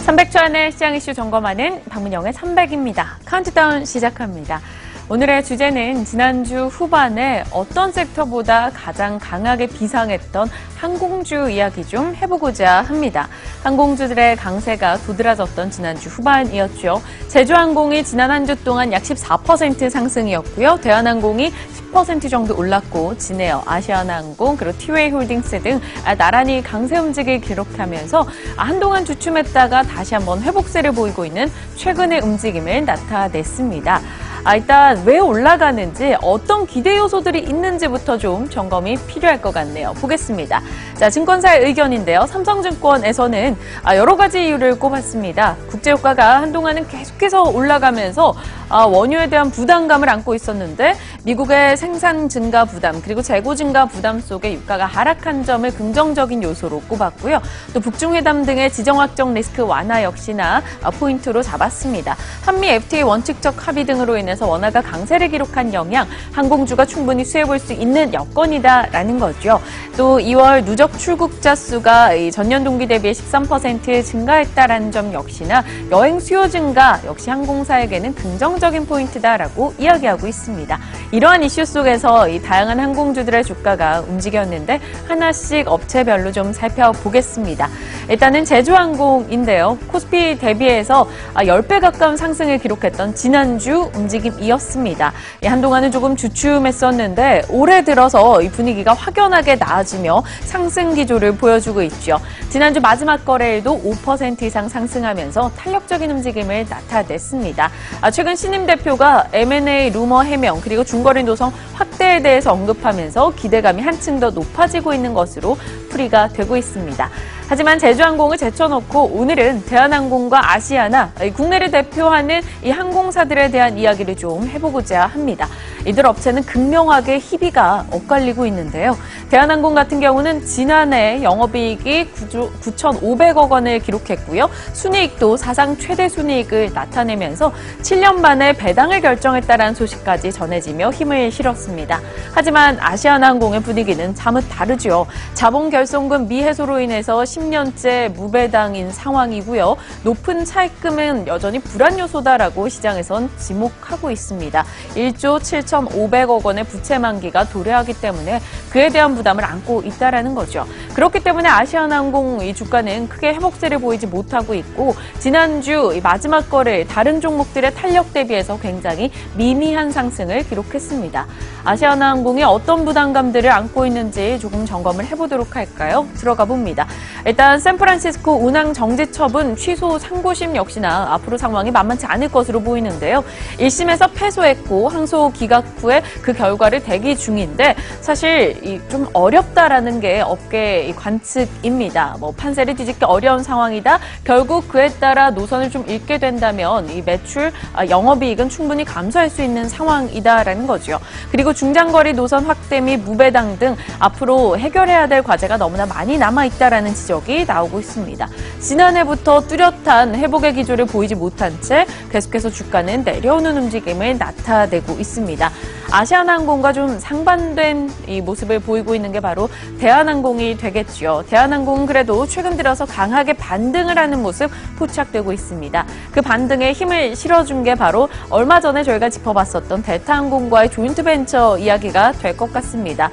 300초 시장 이슈 점검하는 박문영의 300입니다. 카운트다운 시작합니다. 오늘의 주제는 지난주 후반에 어떤 섹터보다 가장 강하게 비상했던 항공주 이야기 좀 해보고자 합니다. 항공주들의 강세가 도드라졌던 지난주 후반이었죠. 제주항공이 지난 한 주 동안 약 14% 상승이었고요. 대한항공이 10% 정도 올랐고 진에어, 아시아나항공, 그리고 티웨이홀딩스 등 나란히 강세 움직임을 기록하면서 한동안 주춤했다가 다시 한번 회복세를 보이고 있는 최근의 움직임을 나타냈습니다. 일단 왜 올라가는지 어떤 기대 요소들이 있는지부터 좀 점검이 필요할 것 같네요. 보겠습니다. 자, 증권사의 의견인데요. 삼성증권에서는 여러 가지 이유를 꼽았습니다. 국제유가가 한동안은 계속해서 올라가면서 원유에 대한 부담감을 안고 있었는데 미국의 생산 증가 부담 그리고 재고 증가 부담 속에 유가가 하락한 점을 긍정적인 요소로 꼽았고요. 또 북중회담 등의 지정학적 리스크 완화 역시나 포인트로 잡았습니다. 한미 FTA 원칙적 합의 등으로 인해서 원화가 강세를 기록한 영향, 항공주가 충분히 수혜볼 수 있는 여건이다라는 거죠. 또 2월 누적 출국자 수가 전년 동기 대비해 13% 증가했다라는 점 역시나 여행 수요 증가 역시 항공사에게는 긍정적인 포인트다라고 이야기하고 있습니다. 이러한 이슈 속에서 이 다양한 항공주들의 주가가 움직였는데 하나씩 업체별로 좀 살펴보겠습니다. 일단은 제주항공인데요. 코스피 대비해서 10배 가까운 상승을 기록했던 지난주 움직임이었습니다. 한동안은 조금 주춤했었는데 올해 들어서 이 분위기가 확연하게 나아지며 상승 기조를 보여주고 있죠. 지난주 마지막 거래일도 5% 이상 상승하면서 탄력적인 움직임을 나타냈습니다. 최근 신임 대표가 M&A 루머 해명 그리고 중거리 노선 확대에 대해서 언급하면서 기대감이 한층 더 높아지고 있는 것으로 풀이가 되고 있습니다. 하지만 제주항공을 제쳐놓고 오늘은 대한항공과 아시아나 국내를 대표하는 이 항공사들에 대한 이야기를 좀 해보고자 합니다. 이들 업체는 극명하게 희비가 엇갈리고 있는데요. 대한항공 같은 경우는 지난해 영업이익이 9,500억 원을 기록했고요. 순이익도 사상 최대 순이익을 나타내면서 7년 만에 배당을 결정했다라는 소식까지 전해지며 힘을 실었습니다. 하지만 아시아나항공의 분위기는 사뭇 다르죠. 자본 결손금 미해소로 인해서 10년째 무배당인 상황이고요. 높은 차입금은 여전히 불안 요소다라고 시장에선 지목하고 있습니다. 1조 7,500억 원의 부채 만기가 도래하기 때문에 그에 대한 부담을 안고 있다라는 거죠. 그렇기 때문에 아시아나항공 이 주가는 크게 회복세를 보이지 못하고 있고 지난주 마지막 거래일 다른 종목들의 탄력 대비해서 굉장히 미미한 상승을 기록했습니다. 아시아나항공이 어떤 부담감들을 안고 있는지 조금 점검을 해보도록 할까요? 들어가 봅니다. 일단 샌프란시스코 운항 정지 처분 취소 상고심 역시나 앞으로 상황이 만만치 않을 것으로 보이는데요. 1심에서 패소했고 항소 기각 후에 그 결과를 대기 중인데 사실 좀 어렵다라는 게 업계 관측입니다. 판세를 뒤집기 어려운 상황이다. 결국 그에 따라 노선을 좀 잃게 된다면 이 매출, 영업이익은 충분히 감소할 수 있는 상황이다라는 거죠. 그리고 중장거리 노선 확대 및 무배당 등 앞으로 해결해야 될 과제가 너무나 많이 남아있다라는 지적이 나오고 있습니다. 지난해부터 뚜렷한 회복의 기조를 보이지 못한 채 계속해서 주가는 내려오는 움직임을 나타내고 있습니다. 아시아나항공과 좀 상반된 이 모습을 보이고 있는 게 바로 대한항공이 되겠죠. 대한항공은 그래도 최근 들어서 강하게 반등을 하는 모습 포착되고 있습니다. 그 반등에 힘을 실어준 게 바로 얼마 전에 저희가 짚어봤었던 델타항공과의 조인트 벤처 이야기가 될 것 같습니다.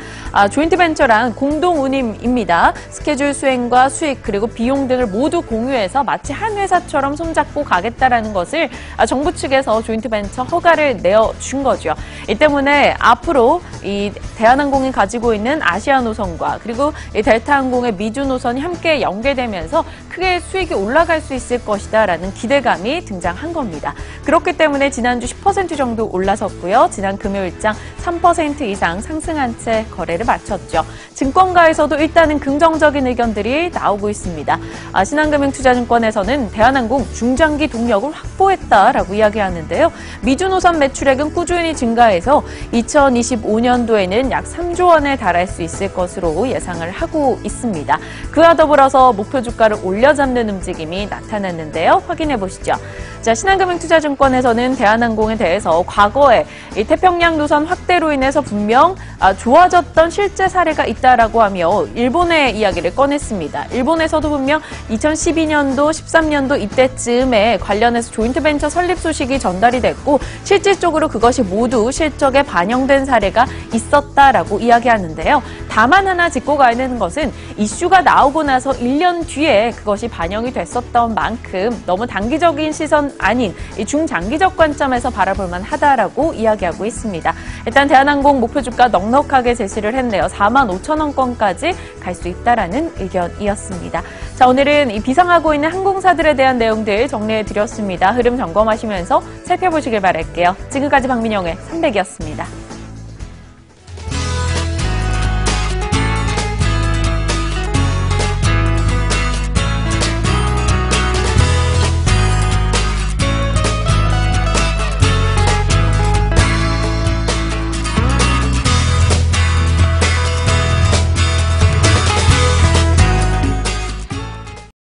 조인트 벤처란 공동 운임입니다. 스케줄 수행과 수익 그리고 비용 등을 모두 공유해서 마치 한 회사처럼 손잡고 가겠다라는 것을 정부 측에서 조인트 벤처 허가를 내어준 거죠. 이 때문에 앞으로 이 대한항공이 가지고 있는 아시아 노선과 그리고 이 델타항공의 미주 노선이 함께 연계되면서 크게 수익이 올라갈 수 있을 것이다라는 기대감이 등장한 겁니다. 그렇기 때문에 지난주 10% 정도 올라섰고요. 지난 금요일장 3% 이상 상승한 채 거래를 마쳤죠. 증권가에서도 일단은 긍정적인 의견들이 나오고 있습니다. 신한금융투자증권에서는 대한항공 중장기 동력을 확보했다라고 이야기하는데요. 미주 노선 매출액은 꾸준히 증가해서 2025년도에는 약 3조 원에 달할 수 있을 것으로 예상을 하고 있습니다. 그와 더불어서 목표 주가를 올려잡는 움직임이 나타났는데요. 확인해 보시죠. 자, 신한금융투자증권에서는 대한항공에 대해서 과거에 이 태평양 노선 확대로 인해서 분명 좋아졌던 실제 사례가 있다라고 하며 일본의 이야기를 꺼냈습니다. 일본에서도 분명 2012년도, 13년도 이때쯤에 관련해서 조인트벤처 설립 소식이 전달이 됐고 실질적으로 그것이 모두 실적에 반영된 사례가 있었다라고 이야기하는데요. 다만 하나 짚고 가야 되는 것은 이슈가 나오고 나서 1년 뒤에 그것이 반영이 됐었던 만큼 너무 단기적인 시선 아닌 중장기적 관점에서 바라볼 만하다라고 이야기하고 있습니다. 일단 대한항공 목표 주가 넉넉하게 제시를 했네요. 45,000원권까지 갈 수 있다라는 의견이었습니다. 자, 오늘은 이 비상하고 있는 항공사들에 대한 내용들 정리해드렸습니다. 흐름 점검하시면서 살펴보시길 바랄게요. 지금까지 박민영의 300이었습니다.